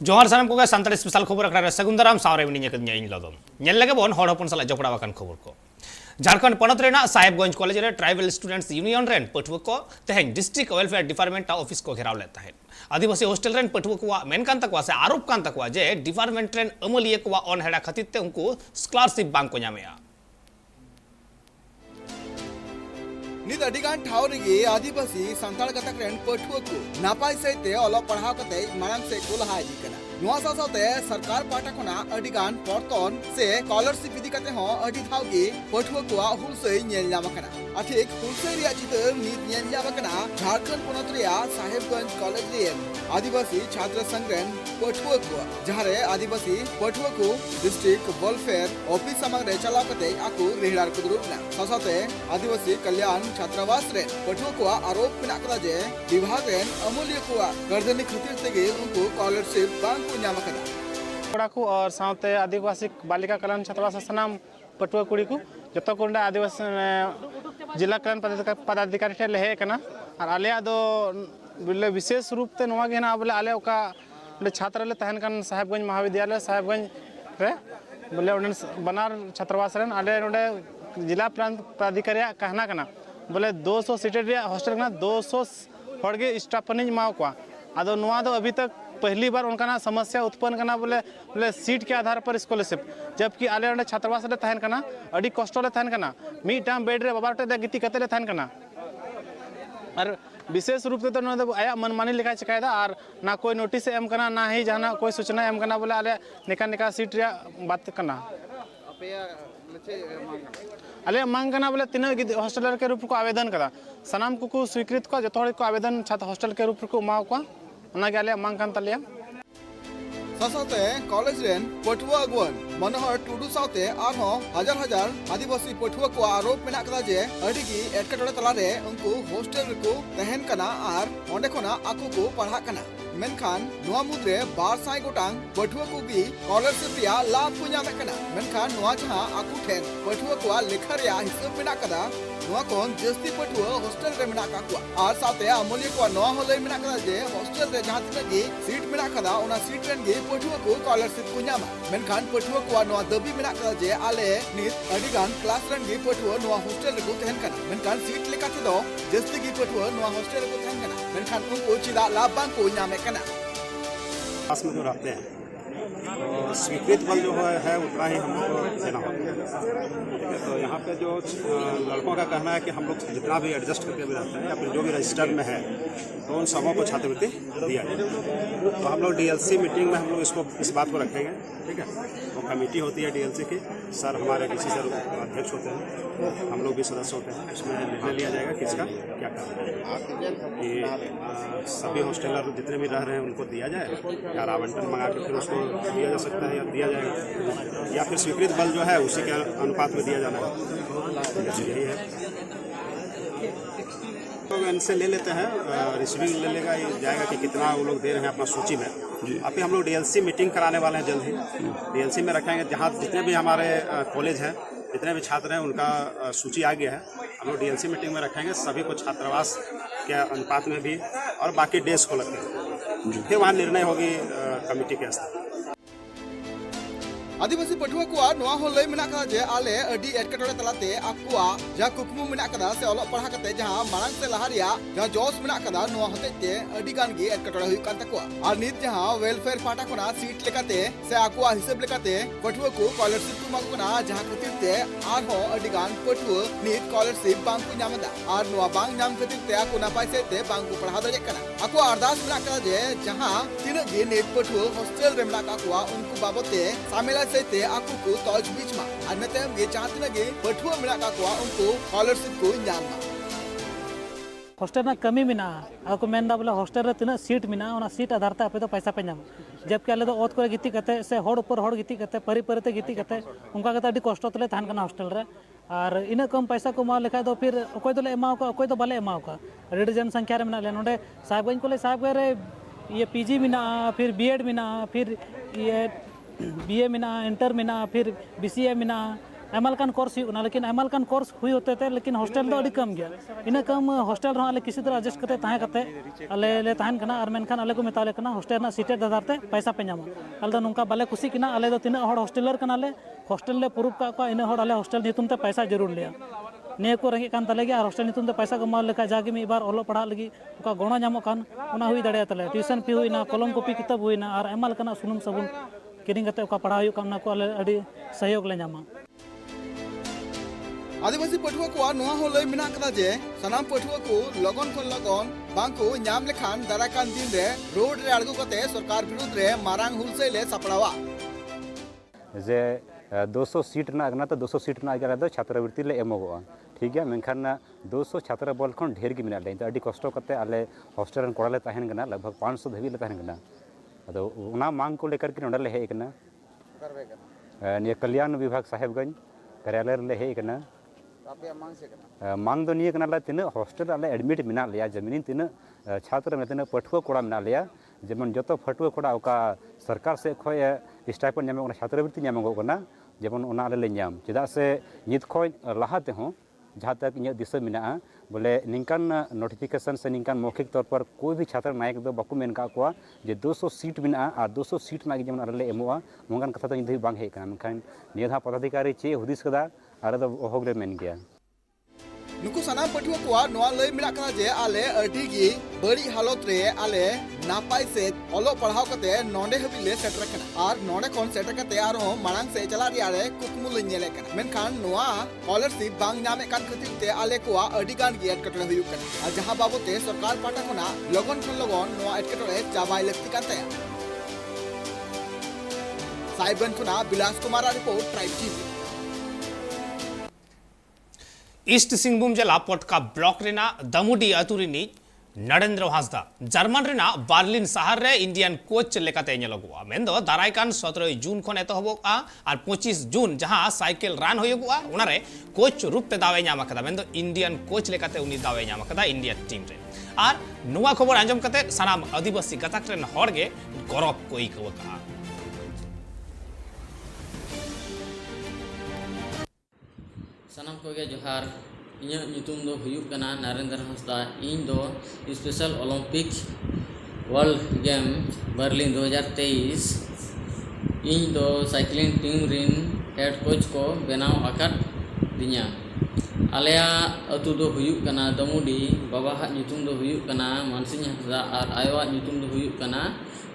जोहार सानम को सानताड़ी स्पेशल खबर अखड़ा सगुंदराम सावरे मिनी इन लदम नेल लगे बोन हड़ हपन सला जपड़ा वाकन खबर को झारखंड पनत रेना साहेबगंज कॉलेज रे ट्राइबल स्टूडेंट्स यूनियन रेन पठुआ को तेहें डिस्ट्रिक्ट वेलफेयर डिपार्टमेंट ऑफिस को घेराव लेता है आदिवासी हॉस्टल रेन पठुआ को मेन कान तकवा से आरोप कान तकवा जे डिपार्टमेंट रेन अमलिए को ऑन हेडा खातिर ते उनको स्कॉलरशिप बांग को न्यामेया नित अडिगान ठाव रेगे आदिवासी संताल गतक रेन पठुआ को नापाई सहित ओलो पढ़ाव कते मांग से को लहा इदी कना नुआ साथे सरकार पाटा खना अडिगान परतन से स्कॉलरशिप इदी कते हो अडि थाव गे पठुआ को हुलसई नेल नाम कना अठिक हुलसई रिया चितर नित नेल नाम कना झारखंड पोनत रिया साहेबगंज कॉलेज रेन आदिवासी छात्र संघ रेन पठुआ को जहारे आदिवासी पठुआ को डिस्ट्रिक्ट वेलफेयर ऑफिस समंग रे चला कते आकु रेहडार को दुरुपना साथे आदिवासी कल्याण छात्रावास रेन पठुआ को आरोप मेना कदा जे विभाग रेन अमूल्य को गर्दनी खतिर तेगे उनको स्कॉलरशिप बांग को न्याम कदा कोड़ा को और साथे आदिवासी बालिका कल्याण छात्रावास सनाम पटुआ कुड़ी को जतो कोंडा आदिवासी जिला कल्याण पदाधिकारी ठे लेहे कना और आले दो बोले विशेष रूप ते नोवा गेना बोले आले ओका बोले छात्र ले तहन कन साहेबगंज महाविद्यालय साहेबगंज रे बोले उन बनार छात्रावास रेन आले नोडे जिला पदाधिकारी कहना कना बोले 200 सीटेड हॉस्टल कना 200 हड़गे स्टाफ पनिज माव को आदो नोवा दो अभी तक पहली बार उनका समस्या उत्पन्न करना बोले सीट के आधार पर स्कॉलरशिप जबकि आले अंडे छात्रावास ले तहन कना अडी कष्ट ले तहन कना मीटाम बेड रे बाबाटे दे गिती कते ले तहन कना और विशेष रूप से तो आया मनमानी लिखा चिकायदा और ना कोई नोटिस एम करना ना ही जहां कोई सूचना एम करना बोले आले निका निका सीट रे बात करना आले मांग करना बोले तीन हॉस्टलर के रूप को आवेदन करा सनाम को स्वीकृत को जतोड़ को आवेदन छात्र हॉस्टल के रूप को माव को ना मांग कान तलिया साथे कॉलेज रेन पठुआ अगुवन मनोहर टुडू साथे आरो हजार हजार आदिवासी पठुआ को आरोप मेना कदा जे अडिगी एटकटोड़े तला रे उनको हॉस्टल को तहन कना और ओंडे खना आकु को पढ़ा कना मेनखान नुआ मुद्रे 200 गोटांग पठुआ को भी स्कॉलरशिप रिया लाभ को न्याम कना मेनखान नुआ जहां आकु ठेन पठुआ को लेखा रिया हिसाब मेना कदा नुआ कोन जस्ती पठुआ हॉस्टल रे मेना काकुआ और साथे अमूल्य को नुआ होले मेना कदा जे हॉस्टल रे जहां तक गे सीट मेना कदा ओना सीट रेन गे पठुआ को स्कॉलरशिप को न्यामा मेनखान पठुआ को नुआ दबी मेना कदा जे आले नित अडिगान क्लास रेन गे पठुआ नुआ हॉस्टल रे को तहन कना मेनखान सीट लेका ते दो जस्ती गे पठुआ नुआ हॉस्टल रे को तहन कना मेनखान उनको चिदा लाभ बांग को न्यामे कना पास में जो रहते हैं तो स्वीकृत बल जो है उतना ही हम लोग को देना होता है तो यहाँ पे जो लड़कों का कहना है कि हम लोग जितना भी एडजस्ट करके भी रहते हैं या फिर जो भी रजिस्टर में है तो उन सबों को छात्रवृत्ति दिया जाए तो हम लोग डीएलसी मीटिंग में हम लोग इस बात को रखेंगे ठीक है तो कमेटी होती है डीएलसी की सर हमारे किसी सर अध्यक्ष होते हैं हम लोग भी सदस्य होते हैं उसमें निर्णय लिया जाएगा किसका क्या करना है कि सभी हॉस्टलर जितने भी रह रहे हैं उनको दिया जाए या आवंटन मंगा के फिर उसको दिया जा सकता है या दिया जाएगा या फिर स्वीकृत बल जो है उसी के अनुपात में दिया जाना है यही है तो इनसे ले लेते हैं रिसीविंग ले लेगा ये जाएगा कि कितना वो लोग दे रहे हैं अपना सूची में अभी हम लोग डीएलसी मीटिंग कराने वाले हैं जल्द ही डीएलसी में रखेंगे जहाँ जितने भी हमारे कॉलेज हैं जितने भी छात्र हैं उनका सूची आ गया है हम लोग डीएलसी मीटिंग में रखेंगे सभी को छात्रावास के अनुपात में भी और बाकी डेज को लगेंगे फिर वहाँ निर्णय होगी कमेटी के स्तर आदिवासी पठुआ को नुआ हो लय मेना कदा जे आले अडी एटकटोड़े तलाते आकुआ जा कुकमु मेना कदा से ओलो पढ़ा कते जहां मांग से लहारिया जा जोश मेना कदा नुआ होते ते अडी गान गे एटकटोड़े हुई कान तकुआ और नित जहां वेलफेयर पाटा कोना सीट लेकाते से आकुआ हिसाब लेकाते पठुआ को स्कॉलरशिप को मांग कोना जहां खतिर ते आर हो अडी गान पठुआ नित स्कॉलरशिप बांग को न्यामदा और नुआ बांग नाम खतिर ते आकु नापाय से ते बांग को पढ़ा दे कना आकुआ अरदास मेना कदा जे जहां तीन गे नित पठुआ हॉस्टल रे मेना काकुआ उनको बाबते शामिल से आकु को तौज बीच में अन्यथा गे चाहते न गे पठुआ मेरा का को उनको स्कॉलरशिप को नाम हॉस्टल ना कमी मिना आको मेन दा बोले हॉस्टल रे तिना सीट मिना ओना सीट आधार ते आपे तो पैसा पे नाम जबकि आले तो ओत को गिती कते से होड़ ऊपर होड़ गिती कते परी परी ते गिती कते उनका कते अडी कष्ट तले थान कना हॉस्टल रे और इन कम पैसा को मा लेखा तो फिर कोई तो ले एमाव का कोई तो बाले एमाव का रेड जन संख्या रे मिना ले नोडे साहेबगंज को ले साहेब रे ये पीजी मिना फिर बीएड मिना फिर ये बीए मिना इंटर मिना फिर बीसीए मिना आयमा लेकिन कोर्स हुई लेकिन आयमा लेकिन कोर्स हुई होते थे लेकिन हॉस्टल दो अड़ी कम गया इन कम हॉस्टल रहा आले किसी तरह एडजस्ट करते ताहे करते आले ले ताहन कना और मेनखान आले को मेताले कना हॉस्टल ना सीटेड आधारते पैसा पे नामा आले दो नुका बाले खुशी किना आले दो तीना हॉर हॉस्टेलर कनाले हॉस्टल ले प्रूफ का इन हॉर आले हॉस्टल नितुम ते पैसा जरूर लिया निये को रेंगे कान तले और हॉस्टल नितुम ते पैसा कमा लेका जागे मी बार ओलो पढ़ा लगी उका गोणो नामो कान उना हुई दड़े तले ट्यूशन फी हुईना कलम कॉपी किताब हुईना और आयमा लेकना सुनुम साबुन किरिंग कते उका पढ़ा हुई कामना को आले अड़ी सहयोग ले नामा आदिवासी पठुआ को नोआ हो लय मिना कदा जे सनाम पठुआ को लगन खन लगन बांको ᱧᱟᱢ लेखान दाराकान दिन रे रोड रे आड़गो कते सरकार विरुद्ध रे मारांग हुलसे ले सपड़ावा जे 200 सीट ना अगना तो 200 सीट ना अगर दो छात्रवृत्ति ले एमोगोआ ठीक है मेनखान 200 छात्र बल खन ढेर गे मिना ले अडी कष्ट कते आले हॉस्टल रन कोड़ा ले तहन गना लगभग 500 धबी ले तहन गना अदो उना मांग को लेकर के नोडा ले हे कना ने कल्याण विभाग साहेबगंज कार्यालय ले हे कना मांग दो निये कना तीन हॉस्टल आले एडमिट मिना लिया जमीन तीन छात्र में तीन पठुआ कोड़ा मिना लिया जेमन जो पठुआ कोड़ा ओका सरकार से खोय स्टाइपेंड नामे छात्रवृत्ति नामगो कना जेमन ओना आले ले नाम चेदा से नित खोय लहाते हो जहाँ तक इन दिशा मिना बोले निकान नोटिफिकेशन से निकान मौखिक तौर पर कोई भी छात्र नायक दो बाको मेन का कोआ जे 200 सीट मिना और 200 सीट ना जेमन आले एमोआ मंगान कथा तो निधि बांग हे कान मेनखान निधा पदाधिकारी चे हुदिस कदा आरे दो ओहोगले मेन गया नुकु सनाम पठुआ को नोआ लय मिना कदा जे आले अडी गी बड़ी हालत रे आले नापाय से ओलो पढ़ाव कते नोंडे हबी ले सेटर कना और नोंडे कोन सेटर कते आरो मांग से चला रिया रे कुकमु ले नेले कना मेनखान नोआ स्कॉलरशिप बांग नामे कान खतिर ते आले को अडी गान गी एटकटरे हुयु कना आ जहां बाबते सरकार पाटा कोना लगन खन लगन नोआ एटकटरे चाबाय लक्ति काते साइबन खुना Bilas Kumar report tribe TV east Singhbhum जिला पटका ब्लॉक रेना दमुडी अतुरिनी नरेंद्र हांसदा जर्मन रेना बार्लिन शहर रे इंडियन कोच लेकाते नेलोगुआ मेंदो दारायकान 17 जून खन एतहबोगा और 25 जून जहां साइकिल रान होयोगुआ उनारे कोच रूप ते दावे नाम कदा मेंदो इंडियन कोच लेकाते उनी दावे नाम कदा इंडियन टीम रे और नुवा खबर आंजम कते सनाम आदिवासी गतक रेन हड़गे गौरव को इकवका सनाम को जोहार इᱧᱟᱹᱜ ᱧᱩᱛᱩᱢ ᱫᱚ ᱦᱩᱭᱩᱜ ᱠᱟᱱᱟ नरेंद्र हांसदा ᱤᱧ ᱫᱚ special Olympic world game Berlin 2023 ᱤᱧ ᱫᱚ साइक्लिंग टीम रिन हेड कोच को बनाव आकाद दिया आलेयाग अतु दो हुयुग कना दमुडी बाबाहा ᱧᱩᱛᱩᱢ दो हुयुग कना मानसिंह हांसदा और आयवा ᱧᱩᱛᱩᱢ दो हुयुग कना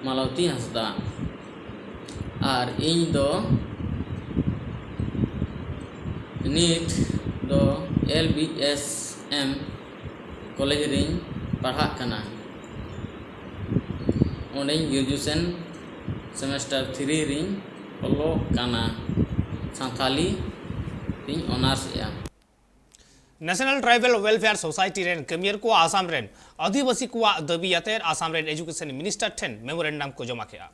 मालवती हांसदा और ᱤᱧ दो नीट दो LBSM कॉलेज रिन पढ़ा कना ओंडे ग्रेजुएशन सेमेस्टर 3 रिन ओलो कना सांथाली रिन ऑनर्स या नेशनल ट्राइबल वेलफेयर सोसाइटी रेन कमियर को आसाम रेन आदिवासी को दाबी आते आसाम रेन एजुकेशन मिनिस्टर ठेन मेमोरेंडम को जमा किया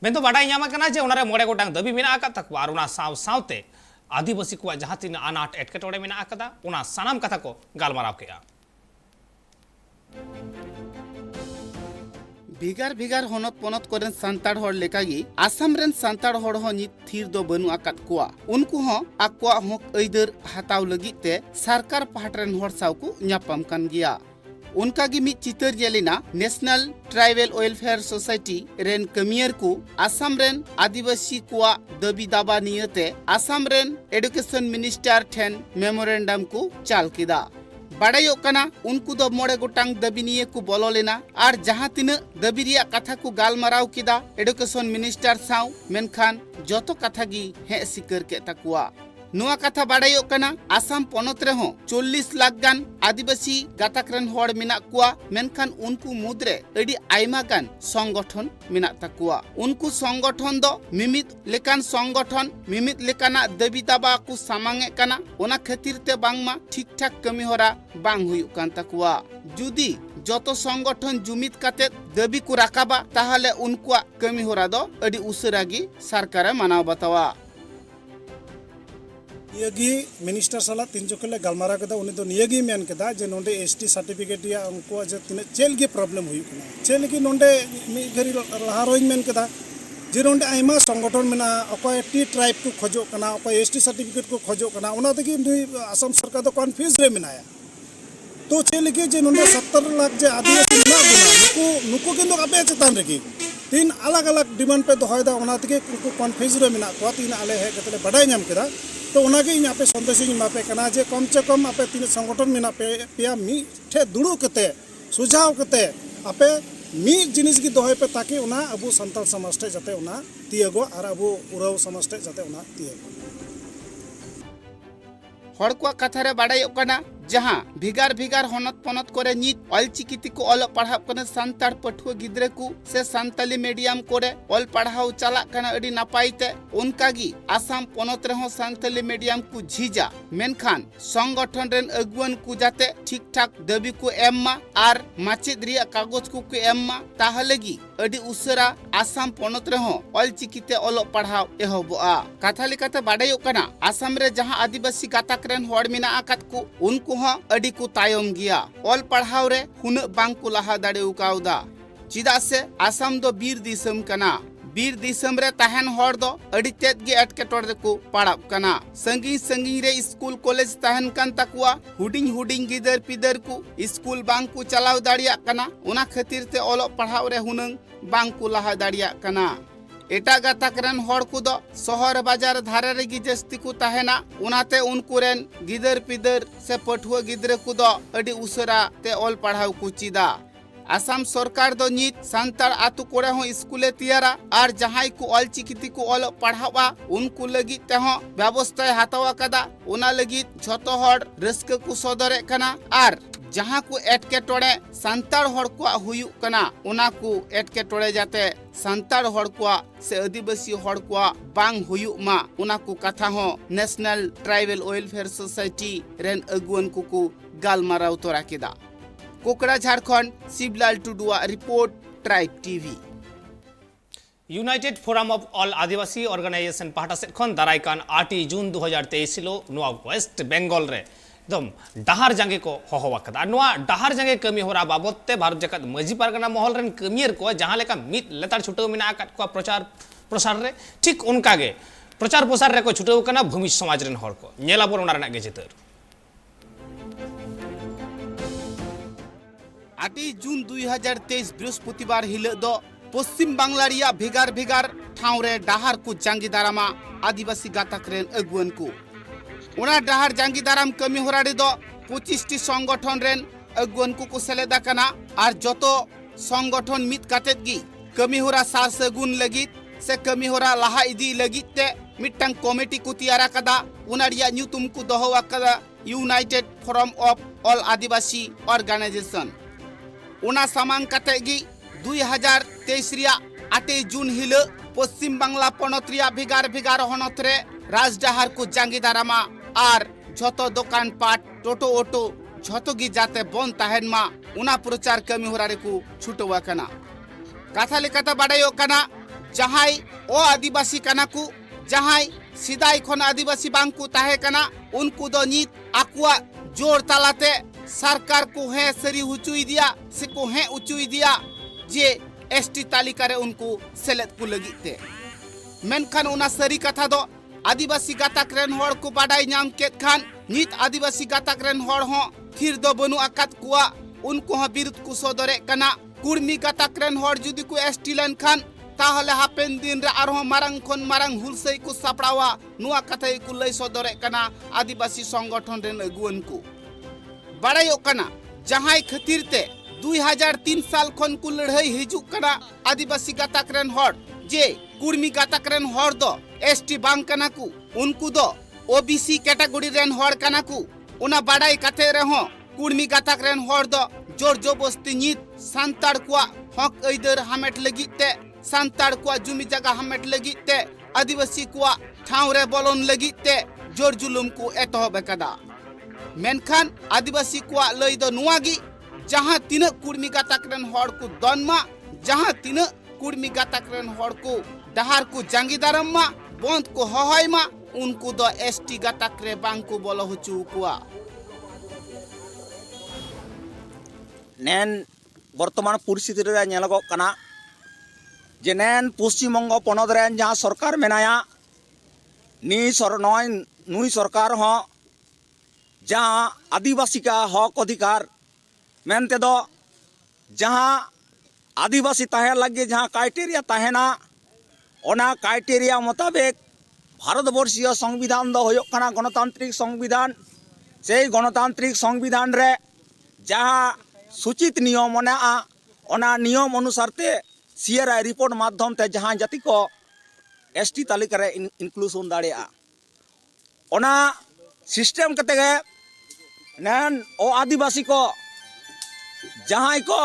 मेन तो बाडाई नामा कना जे उनारे मोड़े गोटांग दाबी मेना आका तक आर उना साव सावते आदिवासी को जहां तीन अनाट एटकेटोड़े मेना आकदा उना सानाम कथा को गालमाराव किया भिगार भिगार हनत पनत कोरेन सांताड़ हड़ लेकागी आसाम रेन सांताड़ हड़ हो नित थीर दो बनु आकात कोआ उनको हो आक्वा हक ऐदर हताव लगित ते सरकार पहाटरेन हड़ साव को न्यापम कान गिया उनका गी मित चितर जेलिना नेशनल ट्राइबल वेलफेयर सोसाइटी रेन कमियर को आसाम रेन आदिवासी को दबी दाबा नियते आसाम रेन एडुकेशन मिनिस्टर ठेन मेमोरेंडम को चाल किदा बाड़ायो कना उनको दो मोड़े गोटांग दबी निये को बोलो लेना और जहां तीन दबी रिया कथा को गालमाराव किदा एडुकेशन मिनिस्टर साव मेनखान जोतो कथा गी हे सिकर के तकुआ नुआ कथा बाड़ायो कना आसाम पनत रे हो 40 लाख गान आदिवासी गाताकरन हड़ मिना कुआ मेनखान उनको मुद्रे एडी आयमा गान संगठन मिना तकुआ उनको संगठन दो मिमित लेकान संगठन मिमित लेकाना दबी दाबा को सामांगे कना ओना खातिर ते बांगमा ठीक ठाक कमी होरा बांग हुयु कान तकुआ जुदी जतो संगठन जुमित काते दबी को राकाबा ताहले उनको कमी होरा दो एडी उसरागी सरकार मानाव बतावा नियागी मिनिस्टर साला तीन जोखले गलमारा कदा उनी तो नियागी मेन कदा जे नोंडे एसटी सर्टिफिकेट या उनको जे तिने चेल के प्रॉब्लम हुई कना चेल की नोंडे मी घरी लहारोइन मेन कदा जे नोंडे आयमा संगठन मेना अकय टी ट्राइब को खोजो कना अकय एसटी सर्टिफिकेट को खोजो कना ओना तकी असम सरकार तो कन्फ्यूज रे मेनाया तो चे लगे जे नोंडे 70 लाख जे आदिवासी मेना बना नुको किंतु आपे चेतान रेगी तीन अलग अलग डिमांड पे दोहयदा ओना तकी को कन्फ्यूज रे मेना को तीन आले है कतले बडाय नाम केदा तो उनागे इन आपे संदेश इन मापे कना जे कम से कम आपे तीन संगठन मेना पे पिया मी ठे दुड़ू कते सुझाव कते आपे मी जिनिस की दोहे पे ताकि उना अबू संताल समाज टे जाते उना तियगो और अबू उराव समाज टे जाते उना तियगो हड़ को कथा रे बाड़ाय कना जहां भिगार भिगार हनत पनत करे नित अलचिकिति को अल पढ़ाव कने संतार पठुआ गिद्रे को से संताली मीडियम करे अल पढ़ाव चला कना अडी नापाइते उनकागी आसाम पनत रे हो संताली मीडियम को झिजा मेनखान संगठन रेन अगुवन को जाते ठीक ठाक दाबी को एम्मा आर माचेद रिया कागज को एम्मा ताहलेगी अडी उसरा आसाम पनत रे हो अलचिकिते अल पढ़ाव एहबोआ कथा लेकाते बाड़ाय कना आसाम रे जहां आदिवासी गाताक रेन हड़ मिना आकात को उनको अडी को तायम गिया ऑल पढ़ाव रे हुन बांग को लहा दाड़े उकाउदा चिदा से आसाम दो बीर दिसम कना बीर दिसम रे तहन हड़ दो अडी तेत गे अटके टोड़ को पड़ाब कना संगी संगी रे स्कूल कॉलेज तहन कन तकवा हुडिंग हुडिंग गिदर पिदर को स्कूल बांग को चलाव दाड़िया कना उना खातिर ते ऑल पढ़ाव रे हुनंग बांग को लहा दाड़िया कना एटा गाताक रेन हड़ को दो शहर बाजार धारे रेगी जस्ती को तहना उनाते उनको रेन गिदर पिदर से पठुआ गिदरे को दो अडी उसरा ते ऑल पढ़ाव को चिदा आसाम सरकार दो नित संतार आतु कोड़े हो स्कूले तियारा और जहां को ऑल चिकिति को ऑल पढ़ावा उनको लगी ते हो व्यवस्था हाथवा कदा उना लगी झतो हड़ रस्क को सदरे कना और जहां को एटके टोड़े संतार हड़ को हुयु कना उना को एटके टोड़े जाते संतार हड़ को से आदिवासी हड़ को बांग हुयु मा उना को कथा हो नेशनल ट्राइबल वेलफेयर सोसाइटी रेन अगुवन को गालमाराव तोरा केदा कोकड़ा झारखंड शिवलाल टुडुआ report tribe TV united forum of all Adivasi organisation पाहटा से खन दारायकान 8 जून 2023 हिलो नोआ वेस्ट बेंगल रे एकदम डहार जांगे को होहवाकदा नोआ डहार जांगे कमी होरा बाबतते भारत जगत मजी पारगना महल रेन कमियर को जहां लेका मित लेतार छुटो मिना आकात को प्रचार प्रसार रे ठीक उनका गे प्रचार प्रसार रे को छुटो कना भूमि समाज रेन हर को नेला बोर उना गे चितर 8 जून 2023 बृहस्पतिवार हिल दो पश्चिम बांग्ला रिया भेगार भेगार ठाव रे डहार को जांगी दारामा आदिवासी गाताक रेन अगुवन को उना डहार जांगी दाराम कमी होरा रे दो 25 टी संगठन रेन अगुवन को सेलेदा कना और जतो संगठन मित कातेत गी कमी होरा सार सगुन लगित से कमी होरा लाहा इदी लगित ते मिटंग कमिटी को तैयार कदा उना रिया न्यूतुम को दोहवा कदा united forum of all Adivasi organisation उना सामांग कातेगी 2023 रिया 8 जून हिल पश्चिम बांग्ला पनत रिया भिगार भिगार हनत रे राजडाहार को जांगी दारामा और झतो दुकान पाट टोटो ऑटो झतो गी जाते बन तहन मा उना प्रचार कमी होरारे को छुटवा कना कथा लेकाता बाडायो कना जहाई ओ आदिवासी कना को जहाई सिदाई खन आदिवासी बांग को ताहे कना उनको दो नीत आकुआ जोर तालाते सरकार को है सरी उचुई दिया से को है उचुई दिया जे एसटी तालिका रे उनको सेलेद को लगिते मेनखान उना सरी कथा दो आदिवासी गाताक रेन हड़ को बाडाई नाम केत खान नीत आदिवासी गाताक रेन हड़ हो थिर दो बनु आकात कुआ उनको हो बिरुद को सदरे कना कुर्मी गाताक रेन हड़ जुदी को एसटी लन खान ताहले हापेन दिन रे आरो मारंग खन मारंग हुलसई को सापड़ावा नुआ कथाई को लई सदरे कना आदिवासी संगठन रेन अगुवन को बाडायो कना जहां खातिर ते 2003 साल खन को लड़ाई हिजु कना आदिवासी गाताक रेन हड़ जे कुर्मी गाताक रेन हड़ दो एसटी बांग कना को उनको दो ओबीसी कैटेगरी रेन हड़ कना को उना बाडाई कथे रे हो कुर्मी गाताक रेन हड़ दो जोर जोबस्ती नीत संतार को हक ऐदर हमेट लगिते संतार को जुमी जगह हमेट लगिते आदिवासी को ठाव रे बोलन लगिते जोर जुलुम को एतहब कदा मेनखान आदिवासी को लई दो नुआगी जहां तीन कुर्मी गाताक रेन हड़ को दनमा जहां तीन कुर्मी गाताक रेन हड़ को डहार को जांगी दारम मा बंद को हहय मा उनको दो एसटी गाताक रे बांग को बोलो हुचु कुआ नेन वर्तमान परिस्थिति रे नेलगो कना जेनेन पश्चिम बंग पनत रेन जहाँ सरकार मेनाया नुई सरकार हो जहाँ आदिवासी का हक अधिकार मेनते दो जहाँ आदिवासी तहे लगे जहाँ क्राइटेरिया तहेना ओना क्राइटेरिया मुताबिक भारतवर्षीय संविधान दो होयो कना गणतांत्रिक संविधान से गणतांत्रिक संविधान रे जहाँ सूचित नियम मेनाआ ओना नियम अनुसार ते सीआरआई रिपोर्ट माध्यम ते जहाँ जाति को एसटी तालिका रे इनक्लूसन दाड़ेया ओना सिस्टम कते गे नैन ओ आदिवासी को जहाँ को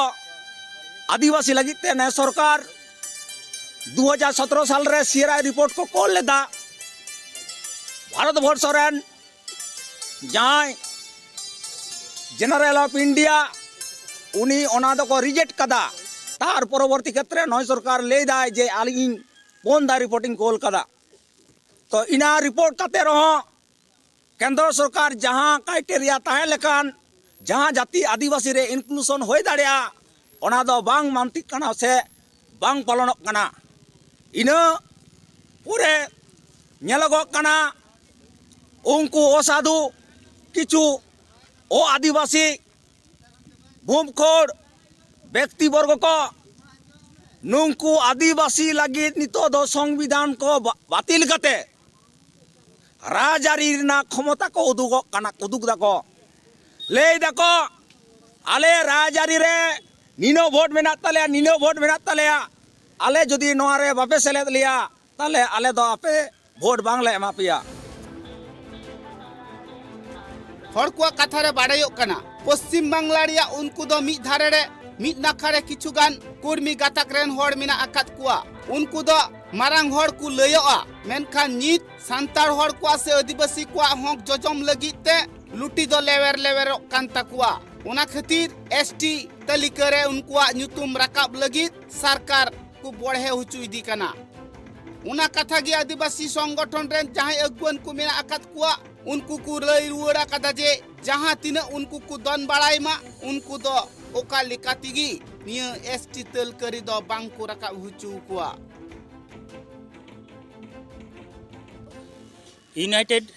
आदिवासी लगी ते ने सरकार 2017 साल रे सीआरआई रिपोर्ट को कॉल लेदा भारतवर्ष रेन जहाँ जनरल ऑफ इंडिया उनी ओना दो को रिजेक्ट कदा तार परवर्ती क्षेत्र नय सरकार ले दाय जे आलिंग पोंदा रिपोर्टिंग कॉल कदा तो इना रिपोर्ट कते रहो केंद्र सरकार जहाँ क्राइटेरिया ताहे लेकान जहाँ जाति आदिवासी रे इनक्लूसन होय दाड़िया ओना दो बांग मानतिक कना से बांग पालनक कना इना पूरे नेलगोक कना उनको असाधु किछु ओ आदिवासी भूमखोर व्यक्ति वर्ग को नुंकु आदिवासी लगी नितो दो संविधान को बातिल कते राजारी ना क्षमता को उदुग दाको ले दाको आले राजारी रे निनो वोट मेना तलेया आले जदि नोआ रे बापे सेलेद लिया ताले आले दो आपे वोट बांगले एमा पिया हर को कथा रे बाड़ायोक कना पश्चिम बांगला रिया उनको दो मिद धारे रे मिद नाखा रे किछु गान कुर्मी गातक रेन होड़ मिना आकात कुआ उनको दो मारांग होड़ को लयोआ मेनखान नित सांतार होड़ को से आदिवासी को हक जजम लगिते लुटी दो लेवेर कान तकुआ उना खातिर एसटी तालिका रे उनको नुतुम राकाब लगित सरकार को बढ़े हुचु इदी कना उना कथा गे आदिवासी संगठन रेन जहां अगुवन को मेना आकात कुआ उनको को लई रुड़ा कदा जे जहां तिना उनको को दन बाड़ाई मा उनको दो ओका लिकातिगी निया एसटी तल करी दो बांग को राकाब हुचु कुआ यूनाइटेड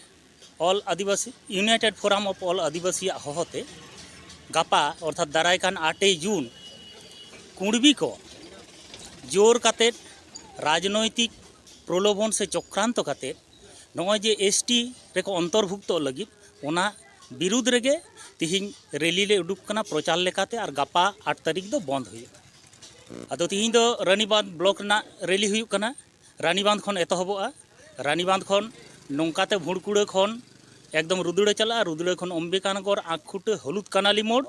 फोराम ऑफ ऑल आदिवासी होते गापा अर्थात दारायकान 8 जून कुड़बी को जोर काते राजनैतिक प्रलोभन से चक्रांत काते नॉय जे एसटी रेको अंतर्भुक्त लगी ओना विरुद्ध रेगे तिहिं रैली ले उडुक कना प्रचार लेकाते और गापा 8 तारीख दो बंद हुई अदो तिहिं दो रानीबांध ब्लॉक ना रैली हुई कना रानीबांध खन एतहबोआ रानीबांध खन नौकाते भुड़कुड़ा खन एकदम रुदुड़े चला रुदुड़े खन अंबिकानगर आँखुट हलुद कानाली मोड़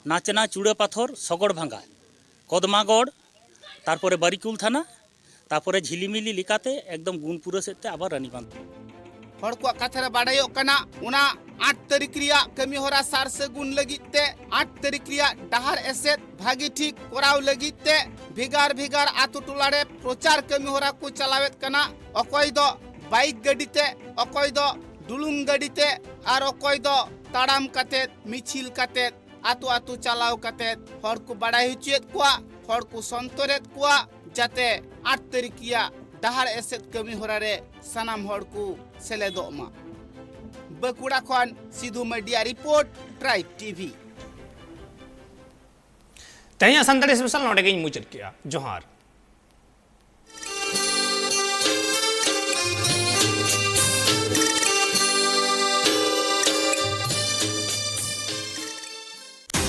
नाचना चूड़ा पाथर सगड़ भांगा कदमागढ़ तारपरे बारिकुल थाना तारपरे झिलिमिली लिकाते एकदम गुणपुरा सेते आबार रानीबांध हर को कथा रे बाड़ायोक कना उना 8 तारीख रिया कमी होरा सार सगुन लगिते 8 तारीख रिया डहार एसेट भागी ठीक कोराव लगिते भिगार आतु टोला रे प्रचार कमी होरा को चलावेत कना अकोय दो बाइक गडीते अकोय दो डुलुम गडीते और अकोय दो ताड़ाम काते मिछिल काते आतु चलाव काते हर को बाड़ाय हुचेत कुआ हर को संतरेत कुआ जाते 8 तारीख रिया डहार एसेट कमी होरा रे सनाम हर को सेलेदो मा बकुड़ा खन Sindhu media report tribe TV तहिया संतरे स्पेशल नोटे गिन मुचत किया जोहार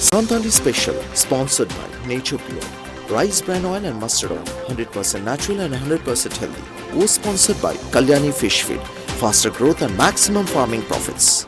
Santali Special, sponsored by Nature Pure. Rice bran oil and mustard oil, 100% natural and 100% healthy. Co-sponsored by Kalyani Fish Feed, faster growth and maximum farming profits.